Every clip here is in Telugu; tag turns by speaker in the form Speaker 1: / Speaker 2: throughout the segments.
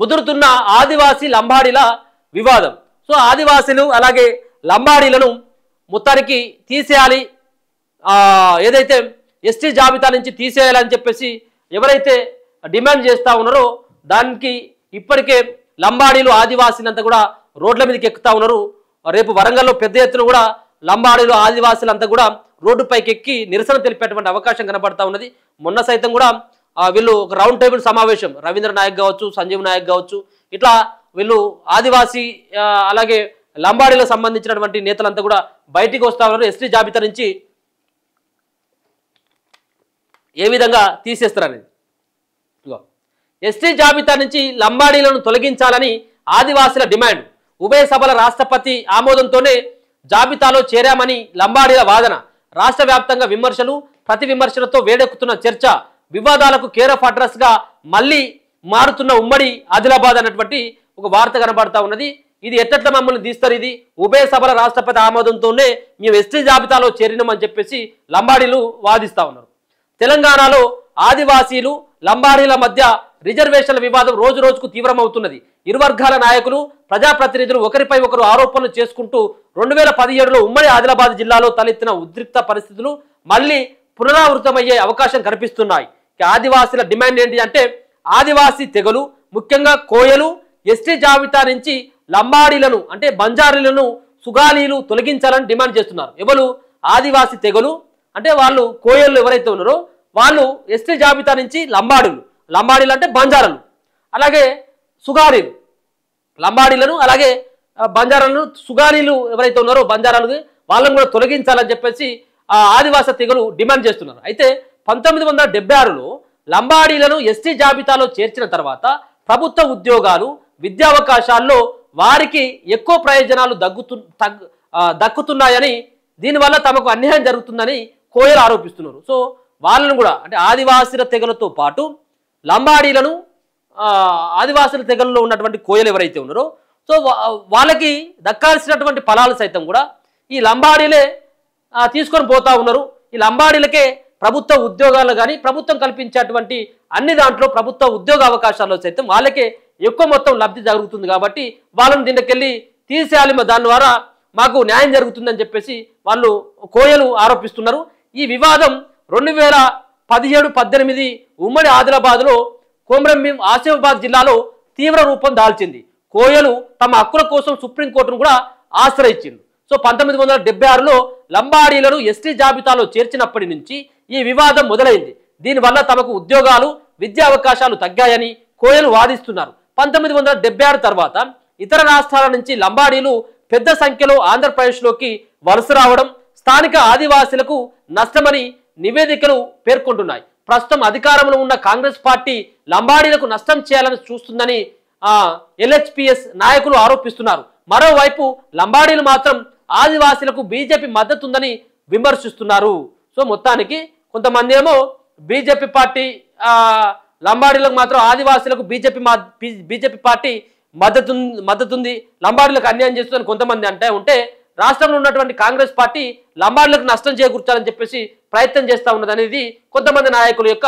Speaker 1: ముదురుతున్న ఆదివాసీ లంబాడీల వివాదం. సో ఆదివాసీలు అలాగే లంబాడీలను మొత్తానికి తీసేయాలి, ఏదైతే ఎస్టీ జాబితా నుంచి తీసేయాలని చెప్పేసి ఎవరైతే డిమాండ్ చేస్తూ ఉన్నారో దానికి ఇప్పటికే లంబాడీలు ఆదివాసీలంతా కూడా రోడ్ల మీదకి ఎక్కుతా ఉన్నారు. రేపు వరంగల్లో పెద్ద ఎత్తున కూడా లంబాడీలు ఆదివాసీలంతా కూడా రోడ్డుపైకి ఎక్కి నిరసన తెలిపేటువంటి అవకాశం కనబడతా ఉన్నది. మొన్న సైతం కూడా వీళ్ళు ఒక రౌండ్ టేబుల్ సమావేశం, రవీంద్ర నాయక్ కావచ్చు, సంజీవ్ నాయక్ కావచ్చు, ఇట్లా వీళ్ళు ఆదివాసీ అలాగే లంబాడీలకు సంబంధించినటువంటి నేతలంతా కూడా బయటికి వస్తా ఉన్నారు. ఎస్టీ జాబితా నుంచి ఏ విధంగా తీసేస్తారనేది. ఎస్టీ జాబితా నుంచి లంబాడీలను తొలగించాలని ఆదివాసీల డిమాండ్. ఉభయ సభల రాష్ట్రపతి ఆమోదంతోనే జాబితాలో చేరామని లంబాడీల వాదన. రాష్ట్ర వ్యాప్తంగా విమర్శలు, ప్రతి విమర్శలతో వేడెక్కుతున్న చర్చ. వివాదాలకు కేర్ ఆఫ్ అడ్రస్ గా మళ్ళీ మారుతున్న ఉమ్మడి ఆదిలాబాద్ అన్నటువంటి ఒక వార్త కనబడతా ఉన్నది. ఇది ఎట్లా మమ్మల్ని తీస్తారు, ఇది ఉభయ సభల రాష్ట్రపతి ఆమోదంతోనే మేము ఎస్టీ జాబితాలో చేరినామని చెప్పేసి లంబాడీలు వాదిస్తా ఉన్నారు. తెలంగాణలో ఆదివాసీలు లంబాడీల మధ్య రిజర్వేషన్ల వివాదం రోజు రోజుకు తీవ్రమవుతున్నది. ఇరు వర్గాల నాయకులు, ప్రజాప్రతినిధులు ఒకరిపై ఒకరు ఆరోపణలు చేసుకుంటూ 2017లో ఉమ్మడి ఆదిలాబాద్ జిల్లాలో తలెత్తిన ఉద్రిక్త పరిస్థితులు మళ్ళీ పునరావృతమయ్యే అవకాశం కనిపిస్తున్నాయి. ఆదివాసీల డిమాండ్ ఏంటి అంటే ఆదివాసీ తెగలు, ముఖ్యంగా కోయలు ఎస్టీ జాబితా నుంచి లంబాడీలను అంటే బంజారీలను, సుగాలీలు తొలగించాలని డిమాండ్ చేస్తున్నారు. ఎవరు? ఆదివాసీ తెగలు అంటే వాళ్ళు కోయలు ఎవరైతే ఉన్నారో వాళ్ళు ఎస్టీ జాబితా నుంచి లంబాడీలు అంటే బంజారాలు, అలాగే సుగాలీలు, లంబాడీలను అలాగే బంజారాలను, సుగాలీలు ఎవరైతే ఉన్నారో బంజారాలు వాళ్ళని కూడా తొలగించాలని చెప్పేసి ఆదివాసీ తెగలు డిమాండ్ చేస్తున్నారు. అయితే 1976లో లంబాడీలను ఎస్టీ జాబితాలో చేర్చిన తర్వాత ప్రభుత్వ ఉద్యోగాలు, విద్యావకాశాల్లో వారికి ఎక్కువ ప్రయోజనాలు దక్కుతున్నాయని, దీనివల్ల తమకు అన్యాయం జరుగుతుందని కోయలు ఆరోపిస్తున్నారు. సో వాళ్ళను కూడా అంటే ఆదివాసీల తెగలతో పాటు లంబాడీలను, ఆదివాసీల తెగల్లో ఉన్నటువంటి కోయలు ఎవరైతే ఉన్నారో సో వాళ్ళకి దక్కాల్సినటువంటి ఫలాలు సైతం కూడా ఈ లంబాడీలే తీసుకొని పోతా ఉన్నారు. ఈ లంబాడీలకే ప్రభుత్వ ఉద్యోగాలు కానీ ప్రభుత్వం కల్పించేటువంటి అన్ని దాంట్లో ప్రభుత్వ ఉద్యోగ అవకాశాల్లో సైతం వాళ్ళకే ఎక్కువ మొత్తం లబ్ధి జరుగుతుంది. కాబట్టి వాళ్ళని దీనికెళ్ళి తీసేయాలి, దాని ద్వారా మాకు న్యాయం జరుగుతుందని చెప్పేసి వాళ్ళు కోయలు ఆరోపిస్తున్నారు. ఈ వివాదం 2017-18 ఉమ్మడి ఆదిలాబాద్లో కొమరంభీం ఆసిఫాబాద్ జిల్లాలో తీవ్ర రూపం దాల్చింది. కోయలు తమ హక్కుల కోసం సుప్రీంకోర్టును కూడా ఆశ్రయించింది. సో 1976లో లంబాడీలను ఎస్టీ జాబితాలో చేర్చినప్పటి నుంచి ఈ వివాదం మొదలైంది. దీనివల్ల తమకు ఉద్యోగాలు, విద్యా అవకాశాలు తగ్గాయని కోయలు వాదిస్తున్నారు. 1976 తర్వాత ఇతర రాష్ట్రాల నుంచి లంబాడీలు పెద్ద సంఖ్యలో ఆంధ్రప్రదేశ్లోకి వలస రావడం స్థానిక ఆదివాసీలకు నష్టమని నివేదికలు పేర్కొంటున్నాయి. ప్రస్తుతం అధికారంలో ఉన్న కాంగ్రెస్ పార్టీ లంబాడీలకు నష్టం చేయాలని చూస్తుందని LHPS నాయకులు ఆరోపిస్తున్నారు. మరోవైపు లంబాడీలు మాత్రం ఆదివాసీలకు బీజేపీ మద్దతుందని విమర్శిస్తున్నారు. సో మొత్తానికి కొంతమంది ఏమో బీజేపీ పార్టీ లంబాడీలకు మాత్రం ఆదివాసీలకు బీజేపీ పార్టీ మద్దతుంది, లంబాడీలకు అన్యాయం చేస్తుందని కొంతమంది ఉంటే రాష్ట్రంలో ఉన్నటువంటి కాంగ్రెస్ పార్టీ లంబాడీలకు నష్టం చేకూర్చాలని చెప్పేసి ప్రయత్నం చేస్తూ ఉన్నది అనేది కొంతమంది నాయకుల యొక్క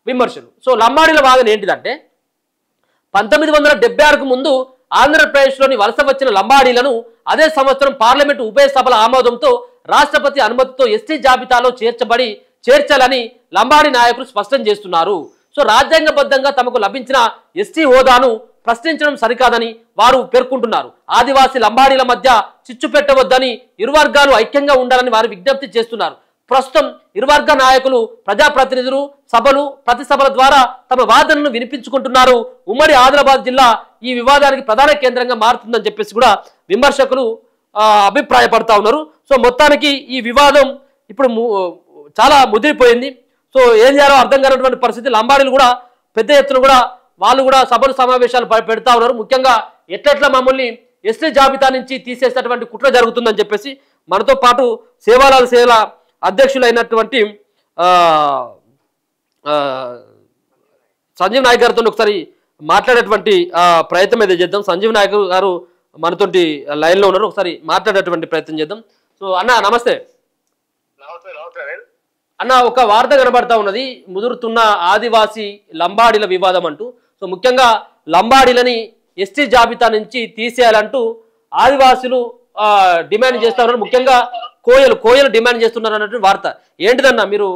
Speaker 1: విమర్శలు. సో లంబాడీల వాదన ఏంటిదంటే 1976కు ముందు ఆంధ్రప్రదేశ్లోని వలస వచ్చిన లంబాడీలను అదే సంవత్సరం పార్లమెంటు ఉభయ సభల ఆమోదంతో రాష్ట్రపతి అనుమతితో ఎస్టీ జాబితాలో చేర్చాలని లంబాడీ నాయకులు స్పష్టం చేస్తున్నారు. సో రాజ్యాంగబద్ధంగా తమకు లభించిన ఎస్టీ హోదాను ప్రశ్నించడం సరికాదని వారు పేర్కొంటున్నారు. ఆదివాసీ లంబాడీల మధ్య చిచ్చు పెట్టవద్దని, ఇరు వర్గాలు ఐక్యంగా ఉండాలని వారు విజ్ఞప్తి చేస్తున్నారు. ప్రస్తుతం ఇరువర్గ నాయకులు, ప్రజాప్రతినిధులు ప్రతి సభల ద్వారా తమ వాదనను వినిపించుకుంటున్నారు. ఉమ్మడి ఆదిలాబాద్ జిల్లా ఈ వివాదానికి ప్రధాన కేంద్రంగా మారుతుందని చెప్పేసి కూడా విమర్శకులు అభిప్రాయపడతా ఉన్నారు. సో మొత్తానికి ఈ వివాదం ఇప్పుడు చాలా ముదిరిపోయింది. సో ఏం చేయాలో అర్థం కానటువంటి పరిస్థితి. లంబాడీలు కూడా పెద్ద ఎత్తున కూడా వాళ్ళు కూడా సభలు సమావేశాలు పెడతా ఉన్నారు. ముఖ్యంగా ఎట్లెట్లా మమ్మల్ని ఎస్టీ జాబితా నుంచి తీసేసేటువంటి కుట్ర జరుగుతుందని చెప్పేసి మనతో పాటు సేవాలాల్ సేవల అధ్యక్షులైనటువంటి సంజీవ్ నాయక్ గారితో ఒకసారి మాట్లాడేటువంటి ప్రయత్నం అయితే చేద్దాం. సంజీవ్ నాయక్ గారు మనతోటి లైన్లో ఉన్నారు, ఒకసారి మాట్లాడేటువంటి ప్రయత్నం చేద్దాం. సో అన్న నమస్తే. అన్న, ఒక వార్త కనబడతా ఉన్నది, ముదురుతున్న ఆదివాసీ లంబాడీల వివాదం అంటూ. సో ముఖ్యంగా లంబాడీలని ఎస్టీ జాబితా నుంచి తీసేయాలంటూ ఆదివాసులు డిమాండ్ చేస్తా ఉన్నారు. ముఖ్యంగా కోయలు డిమాండ్ చేస్తున్నారు అన్నటువంటి వార్త. ఏంటిదన్నా మీరు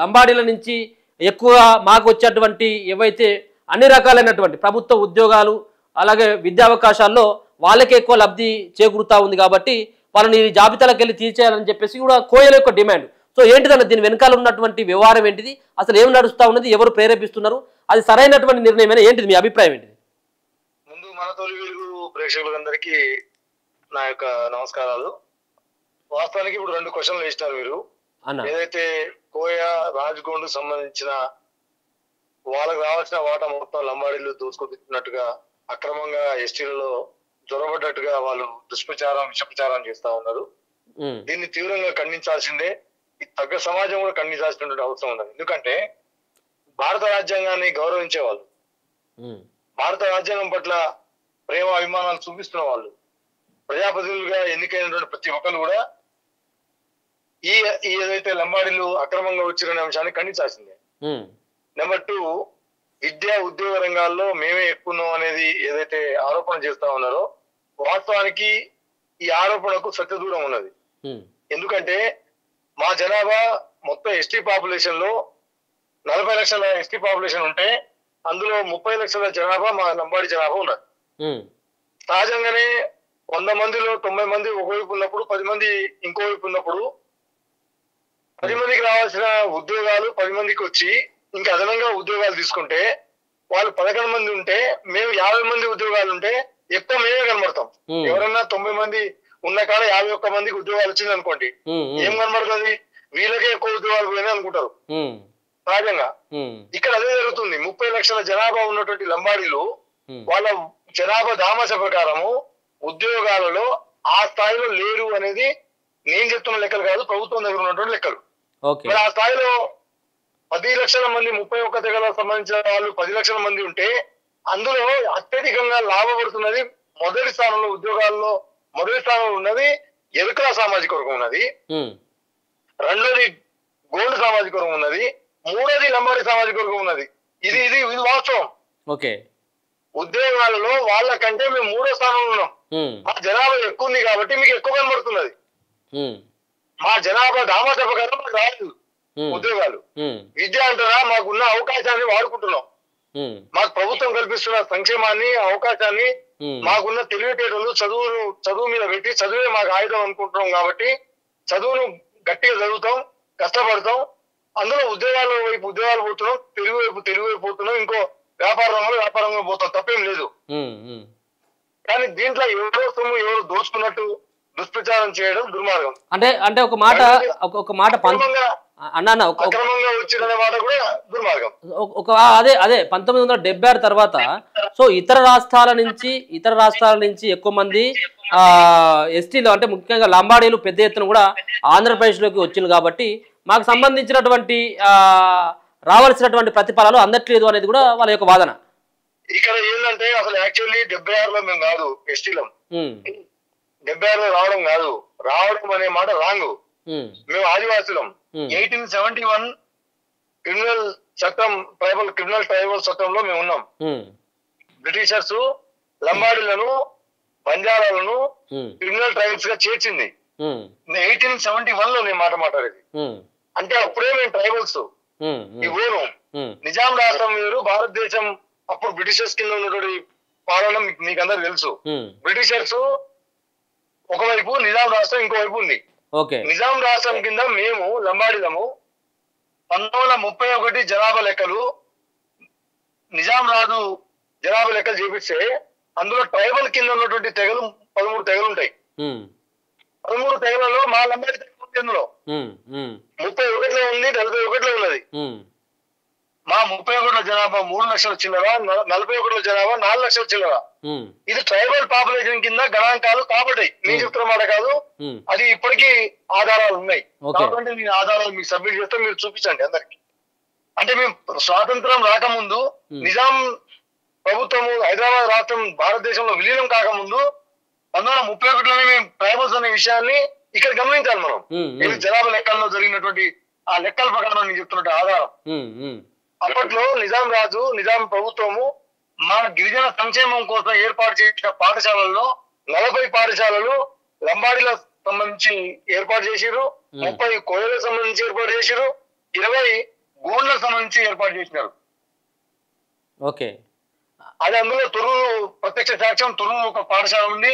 Speaker 1: లంబాడీల నుంచి ఎక్కువ మాకు వచ్చేటువంటి ఏవైతే అన్ని రకాలైనటువంటి ప్రభుత్వ ఉద్యోగాలు అలాగే విద్యావకాశాల్లో వాళ్ళకే ఎక్కువ లబ్ధి చేకూరుతా ఉంది కాబట్టి వాళ్ళని జాబితాలకు వెళ్ళి తీర్చేయాలని చెప్పేసి కూడా కోయల యొక్క డిమాండ్. సో ఏంటిదన్న దీని వెనకాల ఉన్నటువంటి వ్యవహారం ఏంటిది, అసలు ఏం నడుస్తూ ఉన్నది, ఎవరు ప్రేరేపిస్తున్నారు, అది సరైనటువంటి నిర్ణయమైనా ఏంటిది, మీ అభిప్రాయం ఏంటిది?
Speaker 2: ముందు మన తొలి వెలుగు ప్రేక్షకులందరికీ నా యొక్క నమస్కారాలు. వాస్తవానికి ఇప్పుడు 2 క్వశ్చన్లు వేసినారు మీరు. ఏదైతే కోయ రాజ్గోండ్ సంబంధించిన వాళ్ళకి రావాల్సిన వాటా మొత్తం లంబాడీలు దోచుకున్నట్టుగా అక్రమంగా ఎస్టీలలో జొరబడ్డట్టుగా వాళ్ళు దుష్ప్రచారం విషప్రచారం చేస్తా ఉన్నారు. దీన్ని తీవ్రంగా ఖండించాల్సిందే. తగ్గ సమాజం కూడా ఖండించాల్సినటువంటి అవసరం ఉన్నది. ఎందుకంటే భారత రాజ్యాంగాన్ని గౌరవించే వాళ్ళు, భారత రాజ్యాంగం పట్ల ప్రేమ అభిమానాలు చూపిస్తున్న వాళ్ళు, ప్రజాప్రతినిధులుగా ఎన్నికైనటువంటి ప్రతి ఒక్కరు కూడా ఈ ఏదైతే లంబాడీలు అక్రమంగా వచ్చిరనే అంశాన్ని ఖండించాల్సిందే. నెంబర్ 2, విద్యా ఉద్యోగ రంగాల్లో మేమే ఎక్కున్నాం అనేది ఏదైతే ఆరోపణ చేస్తా ఉన్నారో వాస్తవానికి ఈ ఆరోపణకు సత్య దూరం ఉన్నది. ఎందుకంటే మా జనాభా మొత్తం ఎస్టీ పాపులేషన్ లో 40 లక్షల ఎస్టీ పాపులేషన్ ఉంటే అందులో 30 లక్షల జనాభా మా లంబాడి జనాభా ఉన్నది. సహజంగానే 100 మందిలో 90 మంది ఒకవైపు ఉన్నప్పుడు 10 మంది ఇంకోవైపు ఉన్నప్పుడు 10 మందికి రావాల్సిన ఉద్యోగాలు 10 మందికి వచ్చి ఇంకా అదనంగా ఉద్యోగాలు తీసుకుంటే వాళ్ళు 11 మంది ఉంటే మేము 50 మంది ఉద్యోగాలు ఉంటే ఎక్కువ మేమే కనబడతాం. ఎవరన్నా 90 మంది ఉన్న కాడ 51 మందికి ఉద్యోగాలు వచ్చింది అనుకోండి, ఏం కనబడుతుంది, వీళ్ళకే ఎక్కువ ఉద్యోగాలు పోయినాయి అనుకుంటారు సహజంగా. ఇక్కడ అదే జరుగుతుంది. 30 లక్షల జనాభా ఉన్నటువంటి లంబాడీలు వాళ్ళ జనాభా దామాష ప్రకారము ఉద్యోగాలలో ఆ స్థాయిలో లేరు అనేది నేను చెప్తున్న లెక్కలు కాదు, ప్రభుత్వం దగ్గర ఉన్నటువంటి లెక్కలు. మరి ఆ స్థాయిలో 10 లక్షల మంది 31 తెగలకు సంబంధించిన వాళ్ళు 10 లక్షల మంది ఉంటే అందులో అత్యధికంగా లాభపడుతున్నది మొదటి స్థానంలో ఉద్యోగాల్లో మొదటి స్థానంలో ఉన్నది ఎరుకల సామాజిక వర్గం ఉన్నది, రెండోది గోండు సామాజిక వర్గం ఉన్నది, మూడోది లంబాడి సామాజిక వర్గం ఉన్నది. ఇది ఇది ఇది వాస్తవం. ఉద్యోగాలలో వాళ్ళకంటే మేము 3వ స్థానంలో ఉన్నాం. మా జనాభా ఎక్కువ ఉంది కాబట్టి మీకు ఎక్కువ కనబడుతున్నది. మా జనాభా దామాష ప్రకారం మాకు రాలేదు ఉద్యోగాలు. విద్య అంటారా మాకున్న అవకాశాన్ని వాడుకుంటున్నాం. మాకు ప్రభుత్వం కల్పిస్తున్న సంక్షేమాన్ని అవకాశాన్ని మాకున్న తెలివితేటలు చదువు మీద పెట్టి చదువే మాకు ఆయుధం అనుకుంటున్నాం కాబట్టి చదువును గట్టిగా చదువుతాం, కష్టపడతాం. అందులో ఉద్యోగాలు పోతున్నాం, తెలుగు వైపు పోతున్నాం, ఇంకో వ్యాపారంగా పోతాం, తప్పేం లేదు. కానీ దీంట్లో ఎవరో సొమ్ము ఎవరు దోచుకున్నట్టు దుష్ప్రచారం చేయడం దుర్మార్గం.
Speaker 1: అంటే ఒక మాట
Speaker 2: అక్రమంగా వచ్చిన మాట కూడా దుర్మార్గం.
Speaker 1: అదే 1976 తర్వాత సో ఇతర రాష్ట్రాల నుంచి ఎక్కువ మంది ఎస్టీలు అంటే ముఖ్యంగా లంబాడీలు పెద్ద ఎత్తున కూడా ఆంధ్రప్రదేశ్ లోకి వచ్చింది కాబట్టి మాకు సంబంధించినటువంటి రావాల్సినటువంటి ప్రతిఫలాలు అందట్లేదు అనేది కూడా వాళ్ళ యొక్క వాదన.
Speaker 2: ఇక్కడ ఏంటంటే అసలు యాక్చువల్లీ 76లో మేము కాదు ఎస్టీలం, 76లో రావడం అనే మాట రాంగ్. మేము ఆదివాసులం. 1871 క్రిమినల్ ట్రైబల్ చట్టంలో మేము ఉన్నాం. బ్రిటిషర్స్ లంబాడీలను బంజారాలను క్రిమినల్ ట్రైబల్స్ గా చేర్చింది 1871లో నేను మాట్లాడేది. అంటే అప్పుడే మేము ట్రైబల్స్. ఈ ఊరు నిజాం రాష్ట్రం వేరు, భారతదేశం అప్పుడు బ్రిటిషర్స్ కింద ఉన్నటువంటి పాలన మీకు అందరికి తెలుసు. బ్రిటిషర్స్ ఒకవైపు, నిజాం రాష్ట్రం ఇంకోవైపు ఉంది. నిజాం రాష్ట్రం కింద మేము లంబాడీలము 1931 జనాభా లెక్కలు నిజాం రాజు జనాభా లెక్కలు చేపిస్తే అందులో ట్రైబల్ కింద ఉన్నటువంటి తెగలు 13 తెగలు ఉంటాయి. 13 తెగలలో మా లంబాడీ తెగ ఉంది. అందులో 31లో ఉంది, 41లో ఉన్నది. మా 31 జనాభా 3 లక్షల చిల్లర, 41 జనాభా 4 లక్షల చిల్లర. ఇది ట్రైబల్ పాపులేషన్ కింద గణాంకాలు కాబట్టి నేను చెప్తున్న మాట కాదు, అది ఇప్పటికీ ఆధారాలు ఉన్నాయి. కాబట్టి నేను ఆధారాలు మీకు సబ్మిట్ చేస్తే మీరు చూపించండి అందరికి. అంటే మేము స్వాతంత్రం రాకముందు నిజాం ప్రభుత్వము హైదరాబాద్ రాష్ట్రం భారతదేశంలో విలీనం కాకముందు 1931లోనే మేము ట్రైబల్స్ అనే విషయాన్ని ఇక్కడ గమనించాలి మనం. ఇది జనాభా లెక్కల్లో జరిగినటువంటి ఆ లెక్కల ప్రకారం నేను చెప్తున్నట్టు ఆధారం. అప్పట్లో నిజాం ప్రభుత్వము మా గిరిజన సంక్షేమం కోసం ఏర్పాటు చేసిన పాఠశాలల్లో 40 పాఠశాలలు లంబాడీలకు సంబంధించి ఏర్పాటు చేసిరు, 30 కోయలకు సంబంధించి ఏర్పాటు చేసిరు, 20 గోండ్లకు సంబంధించి ఏర్పాటు చేసినారు.
Speaker 1: ఓకే,
Speaker 2: అది అందులో తొర్రూరు ప్రత్యక్ష సాక్ష్యం. తొర్రూరు ఒక పాఠశాల ఉంది,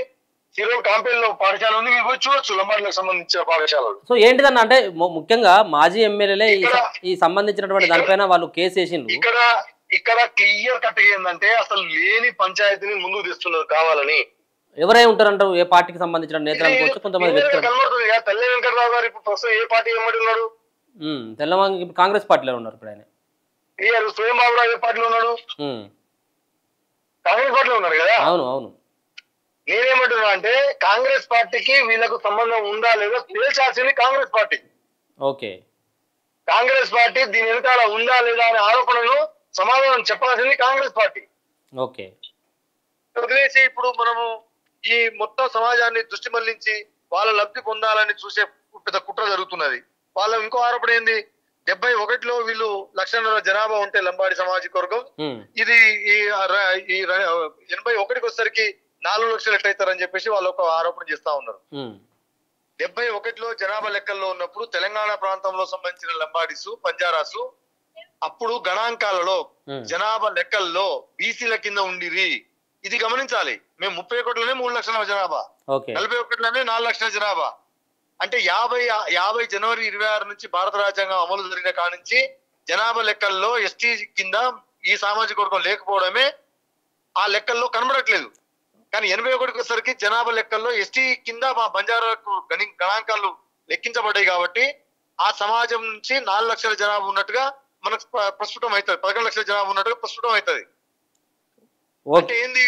Speaker 2: సిరోల్ కాంపెల్లో పాఠశాల ఉంది. మీరు పోయి చూడొచ్చు లంబాడీలకు సంబంధించిన పాఠశాలలు.
Speaker 1: సో ఏంటిదన్న అంటే ముఖ్యంగా మాజీ ఎమ్మెల్యేలే ఈ సంబంధించినటువంటి దానిపైన వాళ్ళు కేసు వేసిండ్రు.
Speaker 2: ఇక్కడ క్లియర్ కట్ ఏంటంటే అసలు లేని పంచాయతీని ముందుకు తెస్తున్నారు కావాలని.
Speaker 1: ఎవరై ఉంటారంటారు? ఏ పార్టీకి సంబంధించిన నేతలు అనుకోవచ్చు, కొంతమంది
Speaker 2: కనబడుతుంది. తెల్ల వెంకటరావు గారు ఇప్పుడు ప్రస్తుతం ఏ పార్టీ ఏమడి ఉన్నాడు?
Speaker 1: తెల్లవాంగి కాంగ్రెస్ పార్టీలో ఉన్నారు ఇప్పుడు ఆయన.
Speaker 2: స్వయం బాబురావు ఏ పార్టీలో ఉన్నాడు? కాంగ్రెస్ పార్టీలో ఉన్నారు కదా.
Speaker 1: అవును అవును.
Speaker 2: నేనేమంటున్నా అంటే కాంగ్రెస్ పార్టీకి వీళ్ళకు సంబంధం ఉందా లేదా తేల్చాల్సింది కాంగ్రెస్ పార్టీ.
Speaker 1: ఓకే,
Speaker 2: కాంగ్రెస్ పార్టీ దీని వెనకాల ఉందా లేదా అనే ఆరోపణను సమాధానం చెప్పాల్సింది కాంగ్రెస్ పార్టీ.
Speaker 1: ఓకే,
Speaker 2: వదిలేసి ఇప్పుడు మనము ఈ మొత్తం సమాజాన్ని దృష్టి మళ్లించి వాళ్ళ లబ్ధి పొందాలని చూసే పెద్ద కుట్ర జరుగుతున్నది. వాళ్ళ ఇంకో ఆరోపణ ఏంది, 71లో వీళ్ళు 1,00,000 జనాభా ఉంటే లంబాడి సామాజిక వర్గం, ఇది ఈ 81కి వచ్చేసరికి 4 లక్షలు ఎట్లయితారని చెప్పేసి వాళ్ళు ఒక ఆరోపణ చేస్తా ఉన్నారు. 71లో జనాభా లెక్కల్లో ఉన్నప్పుడు తెలంగాణ ప్రాంతంలో సంబంధించిన లంబాడీసు, పంజారాసు అప్పుడు గణాంకాలలో జనాభా లెక్కల్లో బీసీల కింద ఉండిరి. ఇది గమనించాలి. మేము 31లోనే 3 లక్షల జనాభా, 41లోనే 4 లక్షల జనాభా. అంటే 50 జనవరి 26 నుంచి భారత రాజ్యాంగం అమలు జరిగిన కాడి నుంచి జనాభా లెక్కల్లో ఎస్టీ కింద ఈ సామాజిక వర్గం లేకపోవడమే ఆ లెక్కల్లో కనబడట్లేదు. కానీ 81కి వచ్చేసరికి జనాభా లెక్కల్లో ఎస్టీ కింద మా బంజారాకు గణాంకాలు లెక్కించబడ్డాయి. కాబట్టి ఆ సమాజం నుంచి 4 లక్షల జనాభా ఉన్నట్టుగా మనకు ప్రస్ఫుటం అవుతుంది, 11 లక్షల జనాభా ఉన్నట్టుగా ప్రస్ఫుటం అవుతుంది. అంటే ఏంది,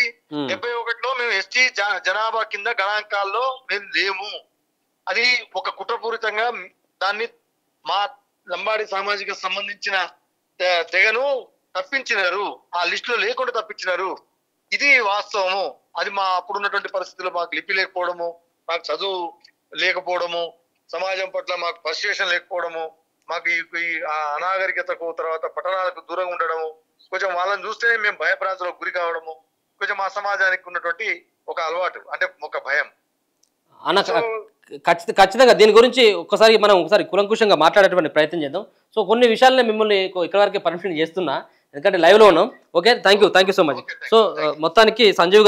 Speaker 2: 71లో మేము ఎస్టీ జనాభా కింద గణాంకాల్లో మేము లేము. అది ఒక కుట్రపూరితంగా దాన్ని మా లంబాడి సామాజిక సంబంధించిన తెగను తప్పించినారు, ఆ లిస్ట్ లో లేకుండా తప్పించినారు. ఇది వాస్తవము. అది మా అప్పుడున్నటువంటి పరిస్థితుల్లో మాకు లిపి లేకపోవడము, మాకు చదువు లేకపోవడము, సమాజం పట్ల మాకు పర్సుయేషన్ లేకపోవడము, మాకు ఈ అనాగరికతకు తర్వాత పట్టణాలకు దూరంగా ఉండడము, కొంచెం వాళ్ళని చూస్తే మేము భయభ్రాంతులకు గురి కావడము, కొంచెం మా సమాజానికి ఉన్నటువంటి ఒక అలవాటు అంటే ఒక భయం.
Speaker 1: ఖచ్చితంగా దీని గురించి ఒకసారి కులంకుశంగా మాట్లాడేటువంటి ప్రయత్నం చేద్దాం. సో కొన్ని విషయాలనే మిమ్మల్ని ఇక్కడ వరకే పర్మిషన్ చేస్తున్నా, ఎందుకంటే లైవ్లో ఉన్నాం. Okay, thank you so much. So మొత్తానికి సంజీవ్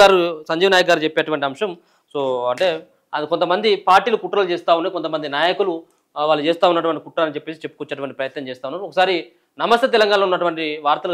Speaker 1: నాయక్ గారు చెప్పేటువంటి అంశం, సో అంటే అది కొంతమంది పార్టీలు కుట్రలు చేస్తూ ఉన్నాయి, కొంతమంది నాయకులు వాళ్ళు చేస్తూ ఉన్నటువంటి కుట్ర అని చెప్పేసి చెప్పుకొచ్చేటువంటి ప్రయత్నం చేస్తూ ఉన్నారు. ఒకసారి నమస్తే తెలంగాణలో ఉన్నటువంటి వార్తలు